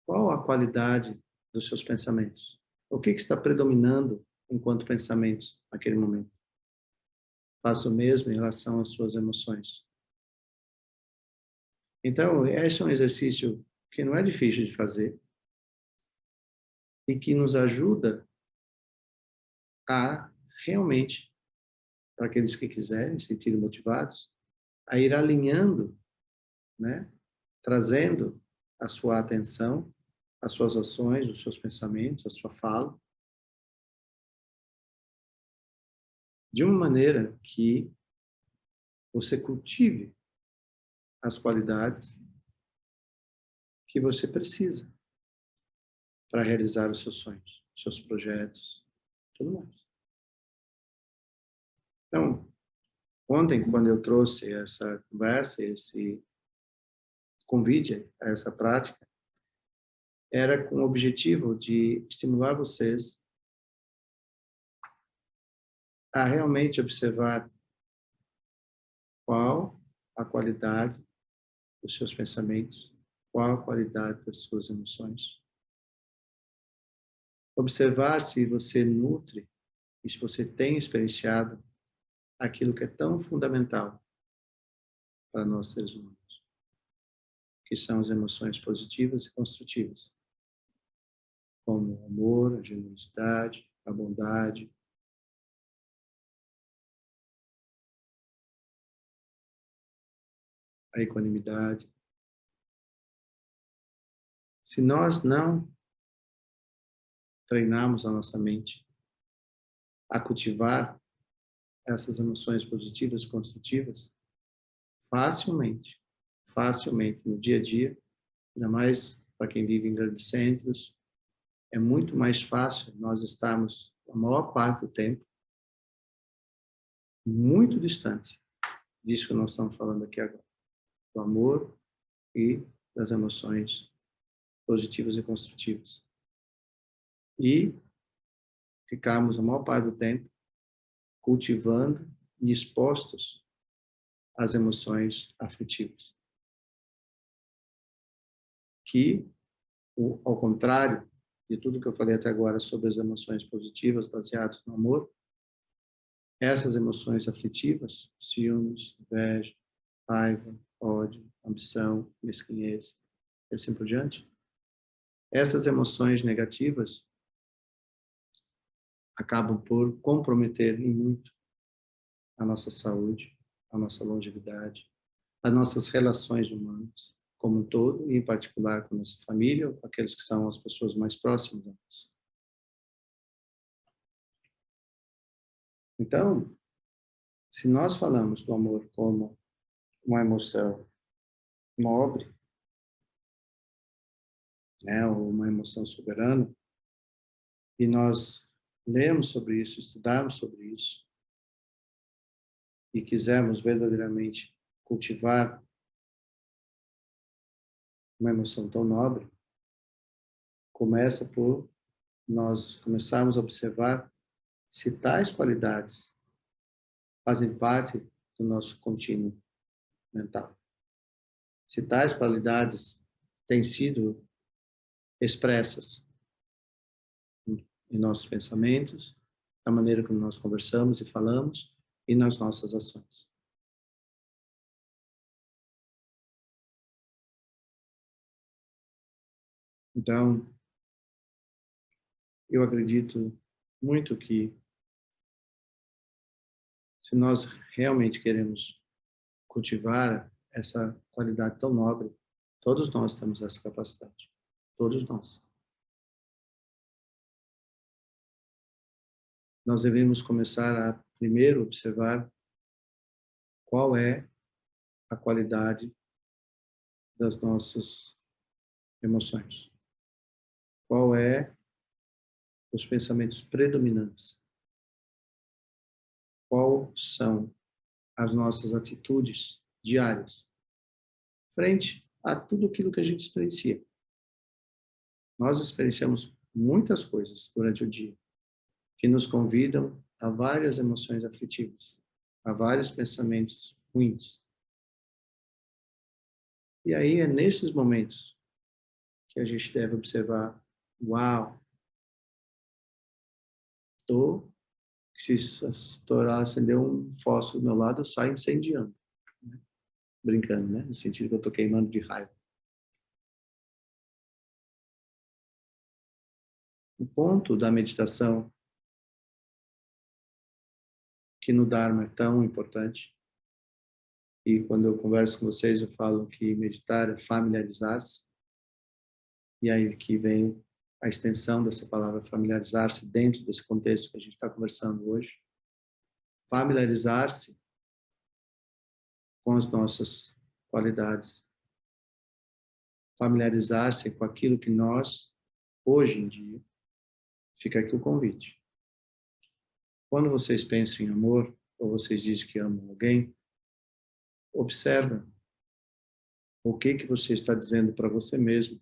qual a qualidade dos seus pensamentos? O que está predominando enquanto pensamentos naquele momento? Faça o mesmo em relação às suas emoções. Então, esse é um exercício que não é difícil de fazer e que nos ajuda a realmente, para aqueles que quiserem, se sentirem motivados, a ir alinhando, né? Trazendo a sua atenção, as suas ações, os seus pensamentos, a sua fala, de uma maneira que você cultive as qualidades que você precisa para realizar os seus sonhos, os seus projetos, tudo mais. Então, ontem, quando eu trouxe essa conversa, esse convite a essa prática, era com o objetivo de estimular vocês a realmente observar qual a qualidade dos seus pensamentos, qual a qualidade das suas emoções. Observar se você nutre e se você tem experienciado aquilo que é tão fundamental para nós seres humanos, que são as emoções positivas e construtivas, como o amor, a generosidade, a bondade, a equanimidade. Se nós não treinarmos a nossa mente a cultivar essas emoções positivas e construtivas, facilmente, no dia a dia, ainda mais para quem vive em grandes centros, é muito mais fácil nós estarmos, a maior parte do tempo, muito distante disso que nós estamos falando aqui agora, do amor e das emoções positivas e construtivas. E ficarmos a maior parte do tempo cultivando e expostos às emoções afetivas. Que, ao contrário de tudo que eu falei até agora sobre as emoções positivas baseadas no amor, essas emoções afetivas, ciúmes, inveja, raiva, ódio, ambição, mesquinhez, e assim por diante, essas emoções negativas acabam por comprometer em muito a nossa saúde, a nossa longevidade, as nossas relações humanas como um todo, e em particular com a nossa família, ou com aqueles que são as pessoas mais próximas a nós. Então, se nós falamos do amor como uma emoção nobre, né, ou uma emoção soberana, e nós lemos sobre isso, estudarmos sobre isso, e quisermos verdadeiramente cultivar uma emoção tão nobre, começa por nós começarmos a observar se tais qualidades fazem parte do nosso contínuo mental. Se tais qualidades têm sido expressas em nossos pensamentos, na maneira como nós conversamos e falamos e nas nossas ações. Então, eu acredito muito que se nós realmente queremos cultivar essa qualidade tão nobre, todos nós temos essa capacidade. Todos nós. Nós devemos começar a primeiro observar qual é a qualidade das nossas emoções? Qual é os pensamentos predominantes? Quais são as nossas atitudes diárias frente a tudo aquilo que a gente experiencia? Nós experienciamos muitas coisas durante o dia que nos convidam a várias emoções aflitivas, a vários pensamentos ruins. E aí é nesses momentos que a gente deve observar, uau, se estourar, acender um fósforo do meu lado, eu saio incendiando. Né? Brincando, né? No sentido que eu estou queimando de raiva. O ponto da meditação, que no Dharma é tão importante, e quando eu converso com vocês, eu falo que meditar é familiarizar-se, e aí que vem a extensão dessa palavra familiarizar-se dentro desse contexto que a gente está conversando hoje. Familiarizar-se com as nossas qualidades. Familiarizar-se com aquilo que nós, hoje em dia, fica aqui o convite. Quando vocês pensam em amor, ou vocês dizem que amam alguém, observa o que você está dizendo para você mesmo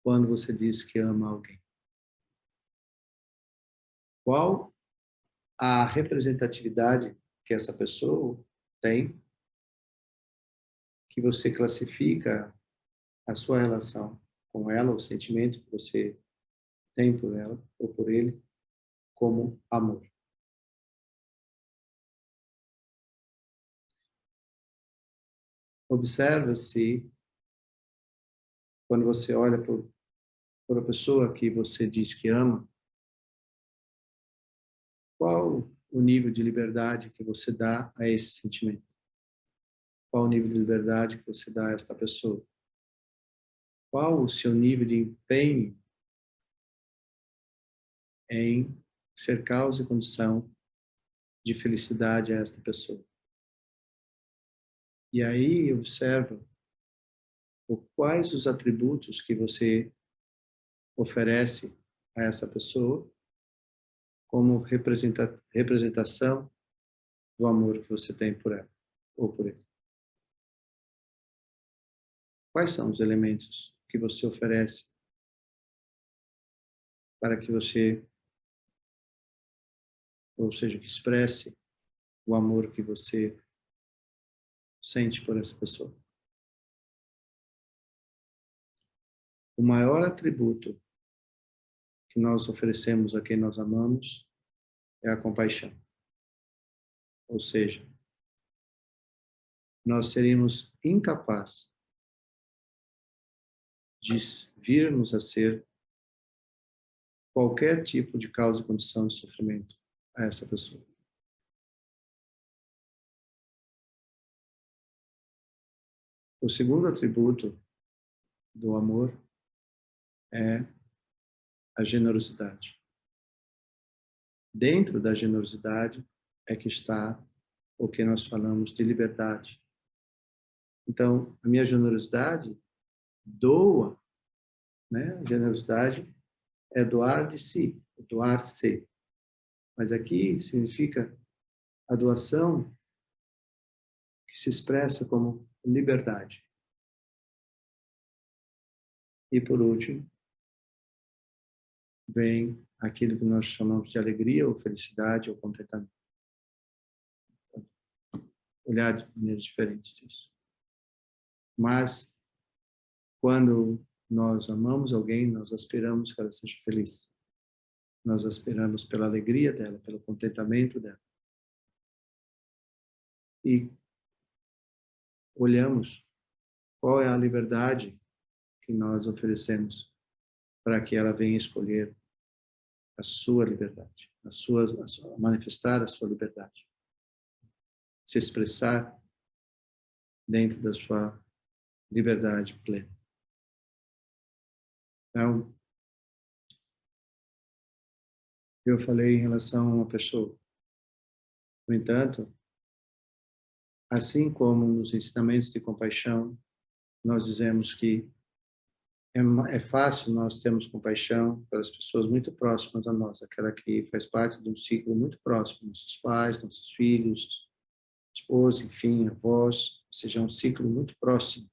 quando você diz que ama alguém. Qual a representatividade que essa pessoa tem, que você classifica a sua relação com ela, o sentimento que você tem por ela ou por ele, como amor. Observa se, quando você olha por a pessoa que você diz que ama, qual o nível de liberdade que você dá a esse sentimento? Qual o nível de liberdade que você dá a esta pessoa? Qual o seu nível de empenho em ser causa e condição de felicidade a esta pessoa? E aí observa quais os atributos que você oferece a essa pessoa como representação do amor que você tem por ela ou por ele. Quais são os elementos que você oferece para que você, ou seja, que expresse o amor que você sente por essa pessoa? O maior atributo que nós oferecemos a quem nós amamos é a compaixão. Ou seja, nós seríamos incapazes de virmos a ser qualquer tipo de causa e condição de sofrimento a essa pessoa. O segundo atributo do amor é a generosidade. Dentro da generosidade é que está o que nós falamos de liberdade. Então, a minha generosidade doa, né? A generosidade é doar de si, doar-se. Mas aqui significa a doação que se expressa como liberdade. E por último, vem aquilo que nós chamamos de alegria ou felicidade ou contentamento. Olhar de maneiras diferentes disso. Mas, quando nós amamos alguém, nós aspiramos que ela seja feliz. Nós aspiramos pela alegria dela, pelo contentamento dela. E olhamos qual é a liberdade que nós oferecemos para que ela venha escolher a sua liberdade, manifestar a sua liberdade, se expressar dentro da sua liberdade plena. Então, eu falei em relação a uma pessoa. No entanto, assim como nos ensinamentos de compaixão, nós dizemos que é fácil nós termos compaixão pelas pessoas muito próximas a nós, aquela que faz parte de um ciclo muito próximo, nossos pais, nossos filhos, esposa, enfim, avós, ou seja, é um ciclo muito próximo.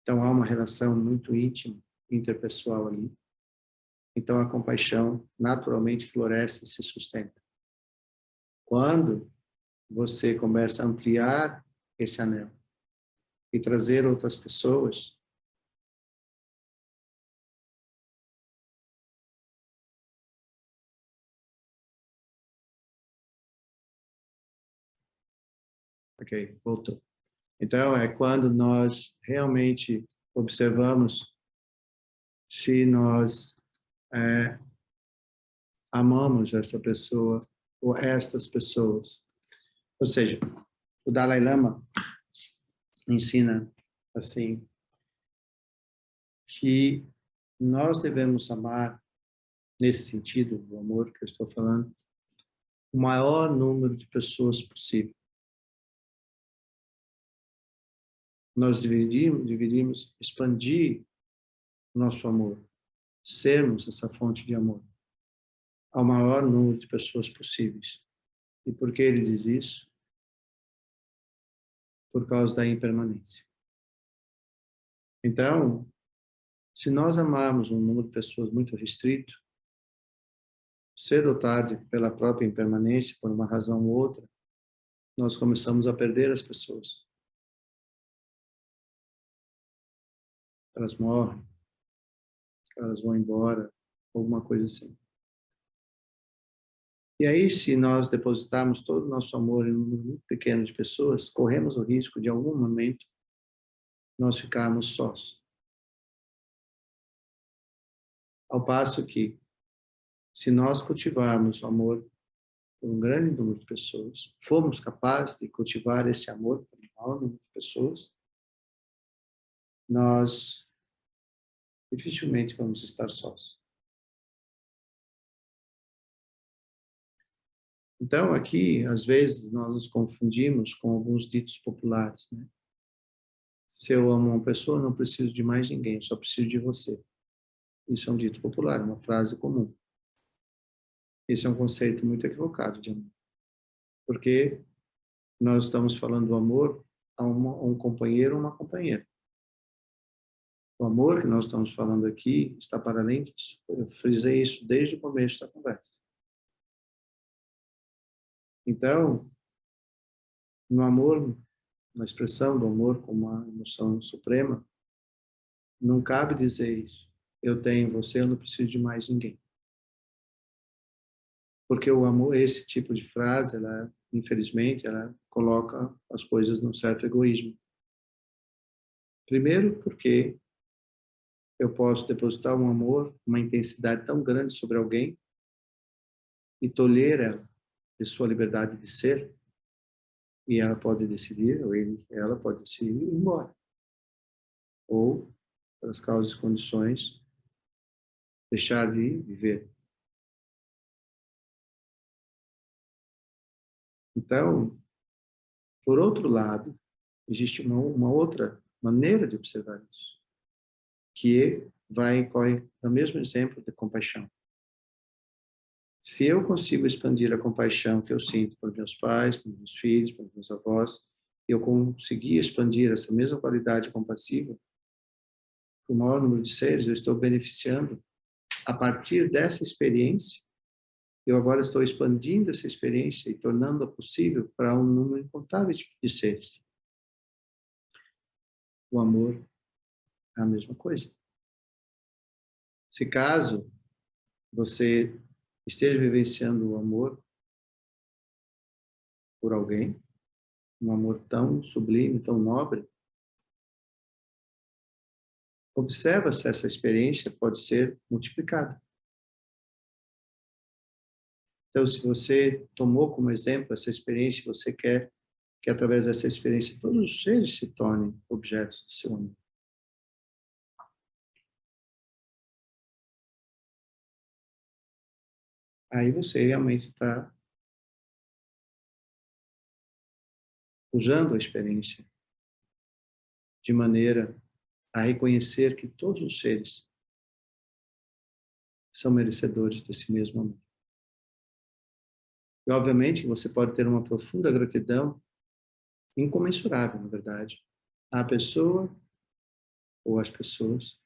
Então, há uma relação muito íntima, interpessoal ali. Então, a compaixão naturalmente floresce e se sustenta. Quando você começa a ampliar esse anel e trazer outras pessoas, ok, voltou. Então, é quando nós realmente observamos se nós amamos essa pessoa ou estas pessoas. Ou seja, o Dalai Lama ensina assim que nós devemos amar, nesse sentido, do amor que eu estou falando, o maior número de pessoas possível. Nós deveríamos expandir o nosso amor, sermos essa fonte de amor ao maior número de pessoas possíveis. E por que ele diz isso? Por causa da impermanência. Então, se nós amarmos um número de pessoas muito restrito, cedo ou tarde, pela própria impermanência, por uma razão ou outra, nós começamos a perder as pessoas. Elas morrem, elas vão embora, alguma coisa assim. E aí, se nós depositarmos todo o nosso amor em um número muito pequeno de pessoas, corremos o risco de, em algum momento, nós ficarmos sós. Ao passo que, se nós cultivarmos o amor por um grande número de pessoas, formos capazes de cultivar esse amor por um maior número de pessoas, nós dificilmente vamos estar sós. Então, aqui, às vezes, nós nos confundimos com alguns ditos populares, né? Se eu amo uma pessoa, não preciso de mais ninguém, eu só preciso de você. Isso é um dito popular, uma frase comum. Esse é um conceito muito equivocado de amor. Porque nós estamos falando do amor a um companheiro ou uma companheira. O amor que nós estamos falando aqui está para além disso. Eu frisei isso desde o começo da conversa. Então, no amor, na expressão do amor como uma emoção suprema, não cabe dizer isso. Eu tenho você, eu não preciso de mais ninguém. Porque o amor, esse tipo de frase, ela, infelizmente, ela coloca as coisas num certo egoísmo. Primeiro, porque eu posso depositar um amor, uma intensidade tão grande sobre alguém e tolher ela de sua liberdade de ser, e ela pode decidir, ou ela pode decidir ir embora. Ou, pelas causas e condições, deixar de viver. Então, por outro lado, existe uma outra maneira de observar isso, que corre no mesmo exemplo de compaixão. Se eu consigo expandir a compaixão que eu sinto por meus pais, por meus filhos, por meus avós, eu conseguir expandir essa mesma qualidade compassiva para o maior número de seres, eu estou beneficiando a partir dessa experiência. Eu agora estou expandindo essa experiência e tornando-a possível para um número incontável de seres. O amor é a mesma coisa. Se caso você esteja vivenciando o amor por alguém, um amor tão sublime, tão nobre, observa se essa experiência pode ser multiplicada. Então, se você tomou como exemplo essa experiência, você quer que através dessa experiência todos os seres se tornem objetos do seu amor. Aí você realmente está usando a experiência de maneira a reconhecer que todos os seres são merecedores desse mesmo amor. E, obviamente, você pode ter uma profunda gratidão, incomensurável, na verdade, à pessoa ou às pessoas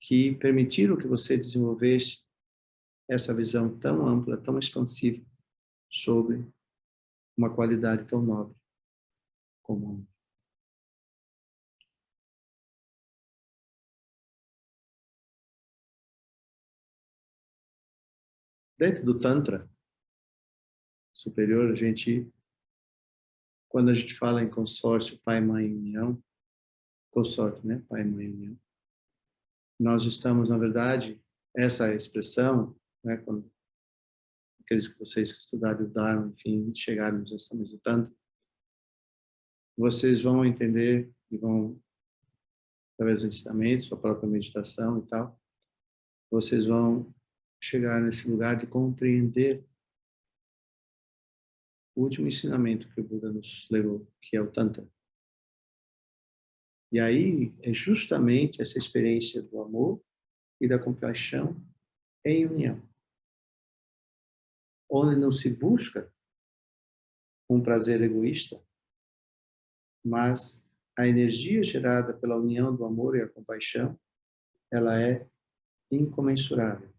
que permitiram que você desenvolvesse essa visão tão ampla, tão expansiva sobre uma qualidade tão nobre como o amor. Dentro do Tantra superior, quando a gente fala em consórcio, pai, mãe e união, consórcio, né? Pai, mãe e união, nós estamos, na verdade, essa expressão, né? Quando aqueles que vocês que estudaram o Dharma, enfim, chegarmos nessa mesa do Tantra, vocês vão entender e vão, através do ensinamento, sua própria meditação e tal, vocês vão chegar nesse lugar de compreender o último ensinamento que o Buda nos levou, que é o Tantra. E aí é justamente essa experiência do amor e da compaixão em união, onde não se busca um prazer egoísta, mas a energia gerada pela união do amor e a compaixão, ela é incomensurável.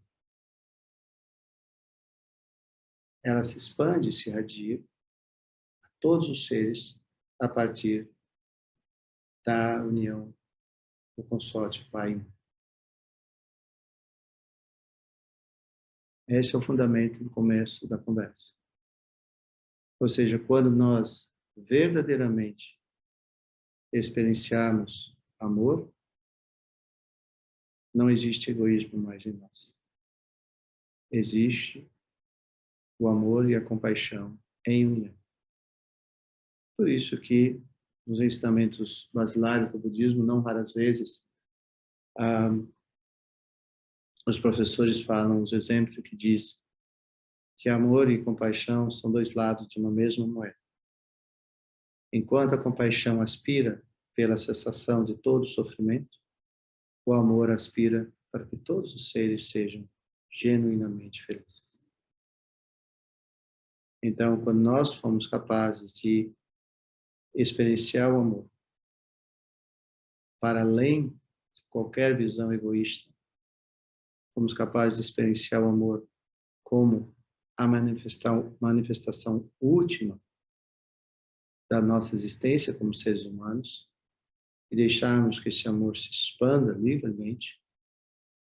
Ela se expande e se irradia a todos os seres a partir da união do consórcio Pai. Esse é o fundamento do começo da conversa. Ou seja, quando nós verdadeiramente experienciarmos amor, não existe egoísmo mais em nós. Existe o amor e a compaixão em união. Por isso que nos ensinamentos basilares do budismo, não raras vezes, os professores falam os exemplos que diz que amor e compaixão são dois lados de uma mesma moeda. Enquanto a compaixão aspira pela cessação de todo sofrimento, o amor aspira para que todos os seres sejam genuinamente felizes. Então, quando nós fomos capazes de experienciar o amor para além de qualquer visão egoísta, fomos capazes de experienciar o amor como a manifestação última da nossa existência como seres humanos e deixarmos que esse amor se expanda livremente,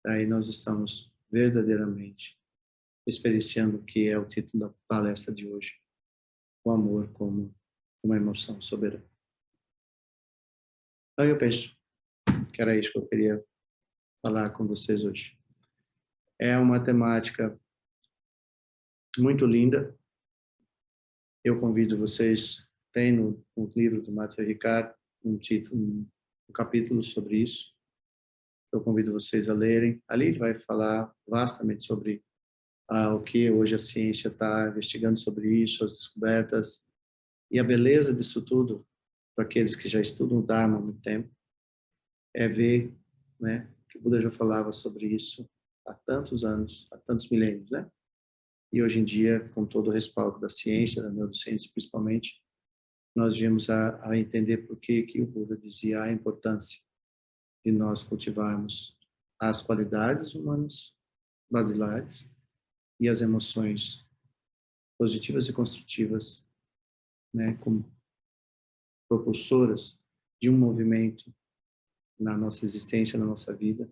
aí nós estamos verdadeiramente experienciando o que é o título da palestra de hoje, o amor como uma emoção soberana. Então eu penso que era isso que eu queria falar com vocês hoje. É uma temática muito linda. Eu convido vocês, tem no livro do Matthieu Ricard um capítulo sobre isso. Eu convido vocês a lerem. Ali ele vai falar vastamente sobre o que hoje a ciência está investigando sobre isso, as descobertas e a beleza disso tudo, para aqueles que já estudam o Dharma há muito tempo, é ver, né, que o Buda já falava sobre isso há tantos anos, há tantos milênios, né? E hoje em dia, com todo o respaldo da ciência, da neurociência principalmente, nós viemos a entender por que o Buda dizia a importância de nós cultivarmos as qualidades humanas basilares e as emoções positivas e construtivas, né, como propulsoras de um movimento na nossa existência, na nossa vida,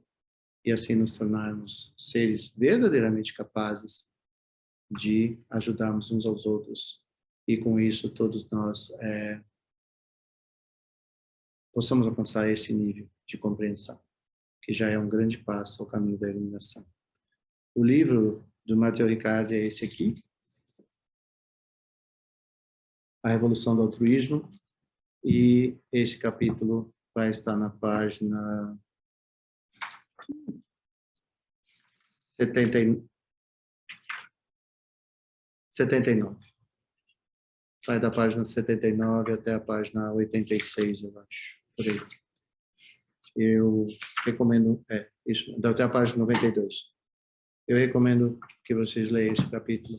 e assim nos tornarmos seres verdadeiramente capazes de ajudarmos uns aos outros e com isso todos nós possamos alcançar esse nível de compreensão, que já é um grande passo ao caminho da iluminação. O livro do Matthieu Ricard é esse aqui, A Revolução do Altruísmo, e este capítulo vai estar na página 79. Vai da página 79 até a página 86, eu acho. por aí. Eu recomendo, isso, até a página 92. Eu recomendo que vocês leiam esse capítulo.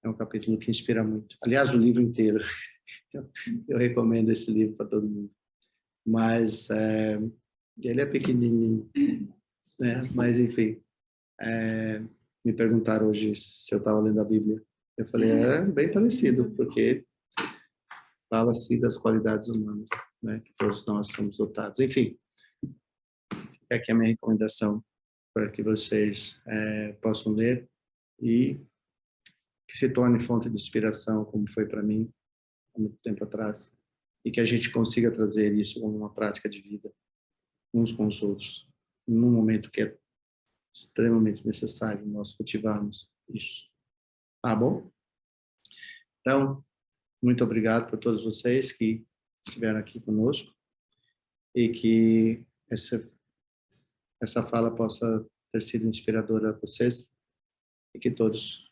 É um capítulo que inspira muito. Aliás, o livro inteiro. Eu recomendo esse livro para todo mundo. Mas ele é pequenininho, né? Mas, enfim, me perguntaram hoje se eu estava lendo a Bíblia. Eu falei, é bem parecido, porque fala-se das qualidades humanas, né? Que todos nós somos dotados. Enfim, aqui é a minha recomendação para que vocês possam ler e que se torne fonte de inspiração, como foi para mim há muito tempo atrás, e que a gente consiga trazer isso como uma prática de vida, uns com os outros, num momento que é extremamente necessário nós cultivarmos isso. Tá bom? Então, muito obrigado por todos vocês que estiveram aqui conosco e que essa fala possa ter sido inspiradora a vocês e que todos,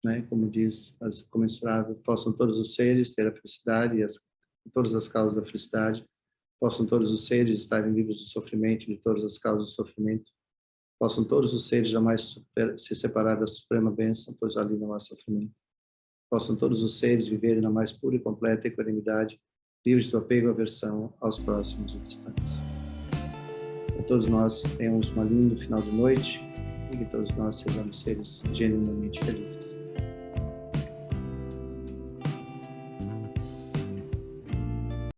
né, como diz as comensuráveis, possam todos os seres ter a felicidade e todas as causas da felicidade, possam todos os seres estarem livres do sofrimento, de todas as causas do sofrimento, possam todos os seres jamais se separar da suprema bênção, pois ali não há sofrimento. Possam todos os seres viverem na mais pura e completa equanimidade, livres do apego e aversão aos próximos e distantes. Que todos nós tenhamos um lindo final de noite e que todos nós sejamos seres genuinamente felizes.